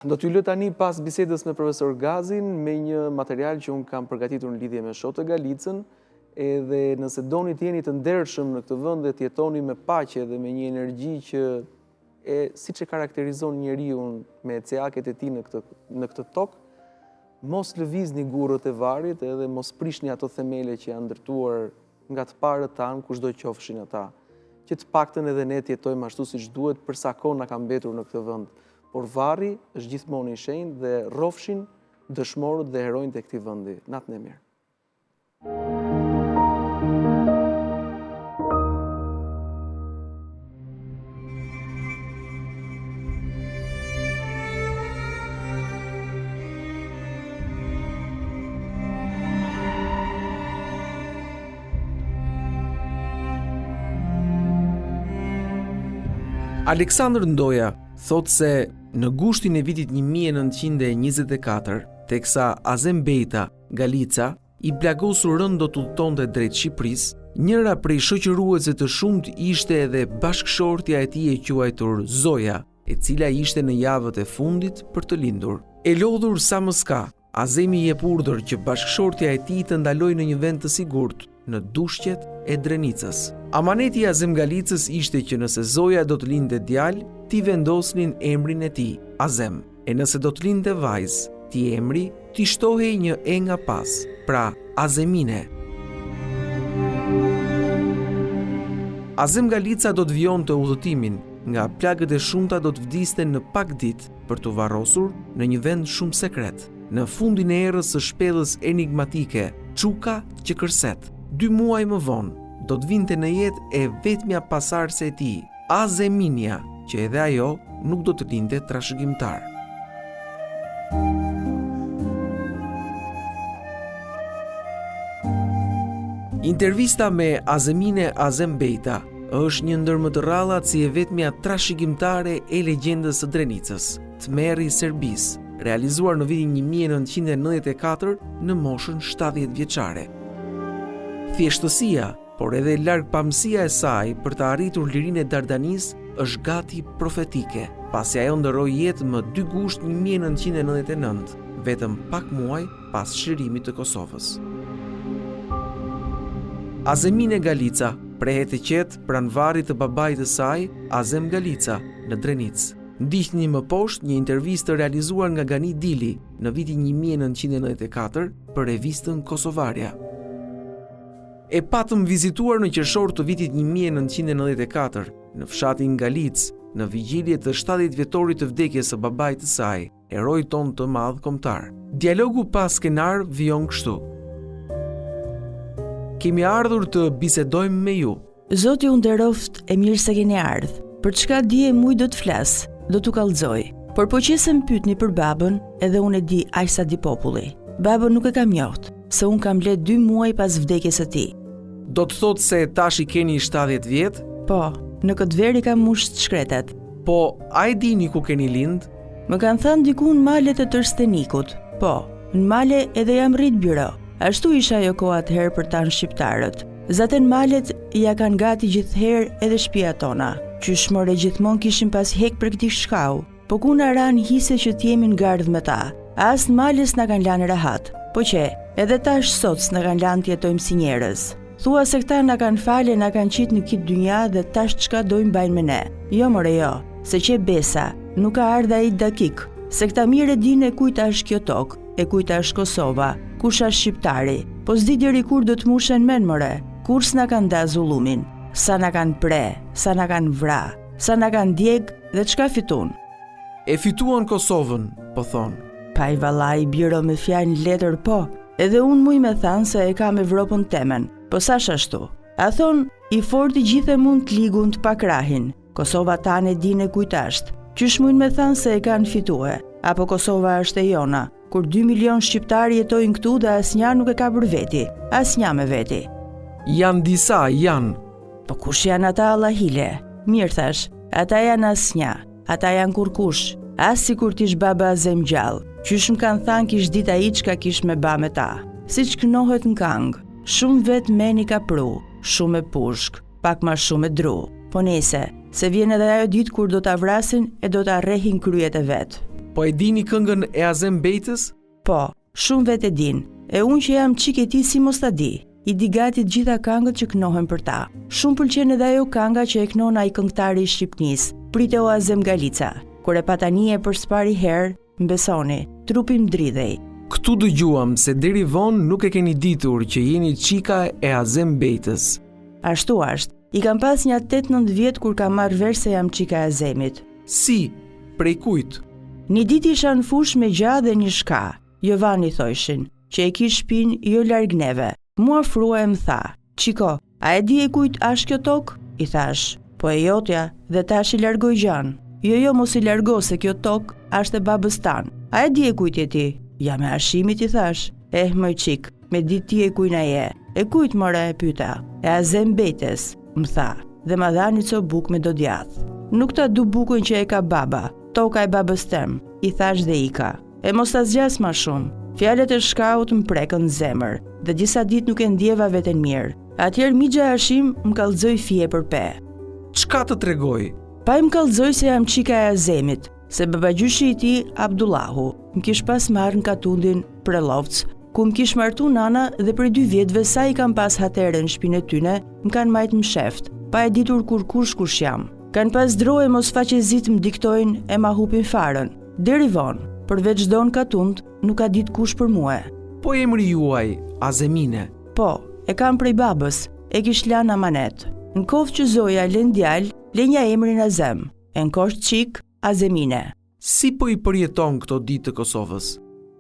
Do t'ju lë tani pas bisedës me profesor Gazin me një material që unë kam përgatitur në lidhje me Shotë Galicën, edhe nëse doni të jeni të ndershëm në këtë vend dhe të jetoni me paqe dhe me një energji që siç e karakterizon njeriu me ceaket e tij në këtë tokë, mos lëvizni gurët e varrit edhe mos prishni ato themele që janë ndërtuar nga të parët tanë, kushdo qofshin ata. Që të paktën edhe ne të jetojmë ashtu siç duhet për sa kohë na ka mbetur në këtë vend. Por varri është gjithmonë i shenjtë dhe rrofshin dëshmorët dhe heronjtë e këtij vendi. Natën e mirë. Aleksandr Ndoja thot se në gushtin e vitit 1924, teksa Azem Bejta, Galica, i plagosur rënd do të udhëtonte drejt Shqipërisë, njëra prej shoqëruesve të shumt ishte edhe bashkëshortja e tij e quajtur Zoja, e cila ishte në javët e fundit për të lindur. E lodhur sa më ska, Azemi jep urdhër që bashkëshortja e tij të ndalojë në një vend të sigurt, në dushqet e Drenicës. Amaneti i Azem Galicës ishte që nëse Zoja do të lindte djalë, ti vendosnin emrin e tij, Azem, e nëse do të lindte vajzë, ti emri ti shtohej një e nga pas, pra Azemine. Azem Galica do të vijonte udhëtimin, nga plagët e shumta do të vdiste në pak ditë për të varrosur në një vend shumë sekret, në fundin e erës së shpellës enigmatike, Çuka që kërset. 2 muaj më vonë, do të vinte në jetë e vetmja pasardhëse e tij, Azeminia, që edhe ajo nuk do të lindte trashëgimtar. Intervista me Azemine Azem Bejta është një ndër më të rrallat si e vetmja trashëgimtare e legjendës së Drenicës, Tmerri i Serbisë, realizuar në vitin 1994 në moshën 70 vjeçare. Thjeshtësia, por edhe largpamësia e saj për të arritur lirinë e Dardanisë është gati profetike, pasi ajo ndërroi jetë më 2 gusht 1999, vetëm pak muaj pas çlirimit të Kosovës. Azemine Galica prehet e qetë pranë varrit të babait të saj, Azem Galica, në Drenicë. Ndiqni më poshtë një intervistë realizuar nga Gani Dili në vitin 1994 për revistën Kosovarja. E patëm vizituar në qershor të vitit 1994 në fshatin Galic, në vigjilje të 70 vjetorit të vdekjes së babait të saj, heroi ton të madh kombëtar. Dialogu pas skenar vijon kështu. Kemi ardhur të bisedojmë me ju. Zoti u nderoft, e mirë se keni ardhur. Për çka di e muj do të flas, do t'u kallëzoj. Por po qesë më pyetni për babën, edhe unë e di aq sa di populli. Babën nuk e kam njoft, se unë kam blet 2 muaj pas vdekjes së tij. Do të thotë se tash i keni 70 vjet? Po, në këtë veri kam mush të shkretat. Po, a e dini ku keni lind? Më kanë thënë diku në malet e Trstenikut. Po, në male edhe jam rrit biro. Ashtu isha ajo koha atëherë për tanë shqiptarët. Zaten malet ja kanë gati gjithherë edhe shtëpia tona. Qysh more gjithmonë kishim pas hek për këtij shkau. Po ku na ran hise që t'jemi në gardh me ta. As në males na kanë lanë rahat. Po që, edhe tash sot s'na kanë lanë t'jetojmë si njerëz. Thua se këta na kanë fale, na kanë qitë në kitë dynja dhe tash çka dojmë bajnë me ne. Jo more jo, se që besa, nuk ka ardha i dakik, se këta mire dine kujta është kjo tokë, e kujta është Kosova, kush është shqiptari, po s'di deri kur do të mushen men more, kur s'na kanë da zullumin, sa na kanë pre, sa na kanë vra, sa na kanë djeg dhe çka fitun. E fituan Kosovën, po thonë. Pa i vallai biro me fjalë letër po, edhe unë muj me thanë se e kam Evropën temen. Po sa shashtu, a thonë, i forti gjithë mund të ligun të pakrahin, Kosova tane dine kujt është, qysh mund me thanë se e kanë fitue, apo Kosova është e jona, kur 2 milion shqiptari jetojnë këtu dhe asnja nuk e ka për veti, asnja me veti. Janë disa, janë. Po kush janë ata Allahile? Mirë thash, ata janë asnja, ata janë kurkush, as si kur tish baba Azem gjallë, qysh më kanë thanë kish dita i qka kish me ba me ta, si që kënohet në kangë. Shumë vetë meni ka pru, shumë e pushk, pak ma shumë e dru. Po nese, se vjen edhe ajo ditë kur do t'a vrasin e do t'a rrehin kryet e vetë. Po e dini këngën e Azem Bejtës? Po, shumë vetë e din. E unë që jam qik e ti si mos ta di. I di gati të gjitha këngët që knohen për ta. Shumë pëlqen edhe ajo kënga që e knon ai këngëtari i Shqipnis, Priteu Azem Galica. Kur e patanie për s'pari herë, mbesoni, trupi më dridhej. Këtu dëgjuam se deri vonë nuk e keni ditur që jeni qika e Azem Bejtës. Ashtu ashtë, i kam pas një 8-9 vjet kur kam marrë vesh se jam qika e Azemit. Si? Prej kujt? Një dit isha në fush me gja dhe një shka. Jovani thojshin, që e kish shpinë jo larg neve. Mua frua e më tha, qiko, a e di e kujt ashtë kjo tokë? I thash, po e jotja dhe tash i largoj gjan. Jo, mos i largo se kjo tokë ashtë e babës tanë. A e di e kujt je ti? Ja me arshimit i thash, mëj qik, me dit ti e kujna je. E kujt mora e pyta? E Azem Bejtës, më tha, dhe ma dha një co buk me do djath. Nuk ta du bukën që e ka baba, toka e babës tem, i thash dhe ika. E mos ta zgjas ma shumë. Fjalët e shkaut më prekën në zemër, dhe disa dit nuk e ndjeva veten mirë. Atëherë migja arshim më kallëzoj fije për pe. Çka të tregoj? Pa i më kallëzoj se jam qika e Azemit, se babagjyshi i ti, Abdullahu, më kish pas marrë në Katundin Prelovc, ku më kish martu nana dhe për 2 vjetëve sa i kam pas hatere në shpinë e tyne, më kanë majtë më sheft, pa e ditur kur kush jam. Kanë pas droje mos faqezit më diktojnë e ma hupin farën. Deri vonë, përveç do në Katund, nuk ka dit kush për mua. Po emri juaj, Azemine? Po, e kam prej babës, e kish lanë amanet. Në kohë që zoja len djalë, lenja emrin Azem, e në kohë qik, Azemine. Si po i përjeton këto ditë të Kosovës?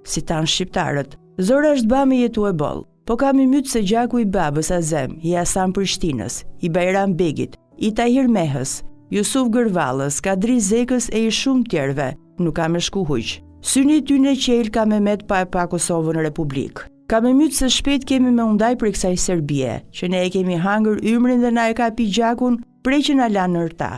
Si tanë shqiptarët, zora është ba me jetu e boll, po kam i mytë se gjaku i babës Azem, i Hasan Prishtinës, i Bajram Begit, i Tahir Mehës, Jusuf Gërvallës, Kadri Zekës e i shumë tjerve, nuk kam e shku huq. Syni ty në qelë ka me met pa e pa Kosovën në Republikë. Ka me mytë se shpet kemi me undaj për kësaj Serbie, që ne e kemi hangër ymrin dhe na e ka pi gjakun prej që na la nërta.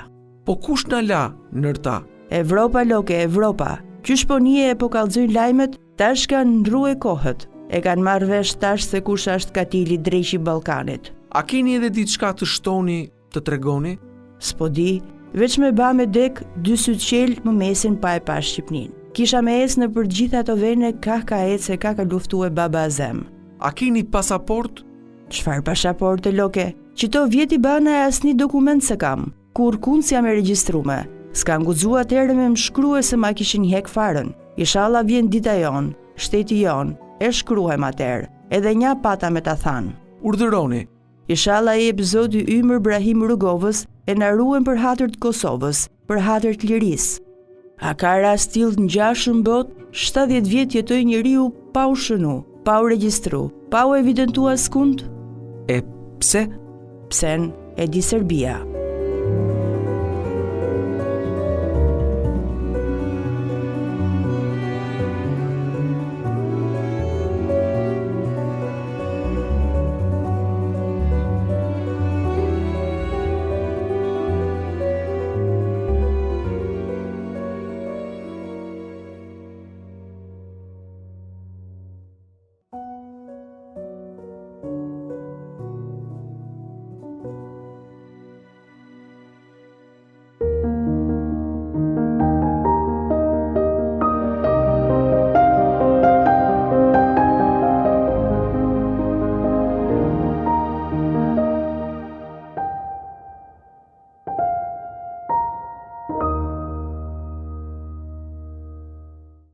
Po kush na la nërta? Evropa loke, Evropa. Qysh po nije e po kallëzojnë lajmet, tash kanë ndru e kohët. E kanë marrë vesh tash se kush ashtë katili dreqi Ballkanit. A keni edhe diçka të shtoni të tregoni? S'po di, veç me ba me dek 2 sytë qelë më mesin pa e pa Shqipnin. Kisha me ecë në për gjitha ato vene ka ecë se ka luftu e baba Azem. A keni pasaport? Çfarë pasaporte loke? Qito vjeti bana e asni dokument se kam, kur kun si jam e regjistrume. S'ka nguxua atëherë me më shkrue se ma kishin hek farën. Inshallah vjen dita jon, shteti jon, e shkruhem atëherë, edhe nja pata me ta thanë. Urdhëroni. Inshallah e jep Zoti Ymër Brahim Rrugovës e na ruajmë për hatër të Kosovës, për hatër të lirisë. A ka rast tillë të ngjashëm botë? 70 vjet jetoi njeriu pa u shënu, pa u regjistru, pa u evidentuar skund? E pse? Psen e di Serbia.